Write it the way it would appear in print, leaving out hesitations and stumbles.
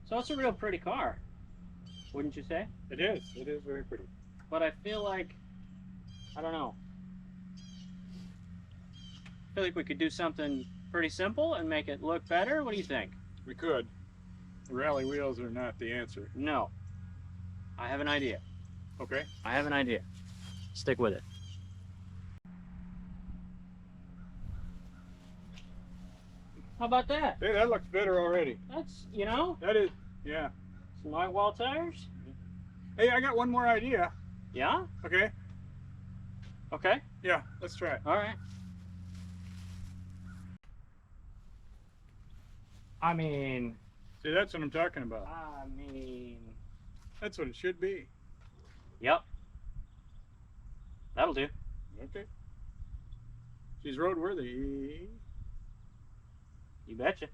So it's a real pretty car, wouldn't you say? It is. It is very pretty. But I feel like, I don't know. I feel like we could do something pretty simple and make it look better. What do you think? We could. The rally wheels are not the answer. No. I have an idea. Okay. I have an idea. Stick with it. How about that? Hey, that looks better already. That's, you know, That is, yeah. some white wall tires. Hey, I got one more idea. Yeah? Okay. Okay. Yeah, let's try it. All right. I mean, See, that's what I'm talking about. That's what it should be. Yep. That'll do. Okay. She's roadworthy. You betcha.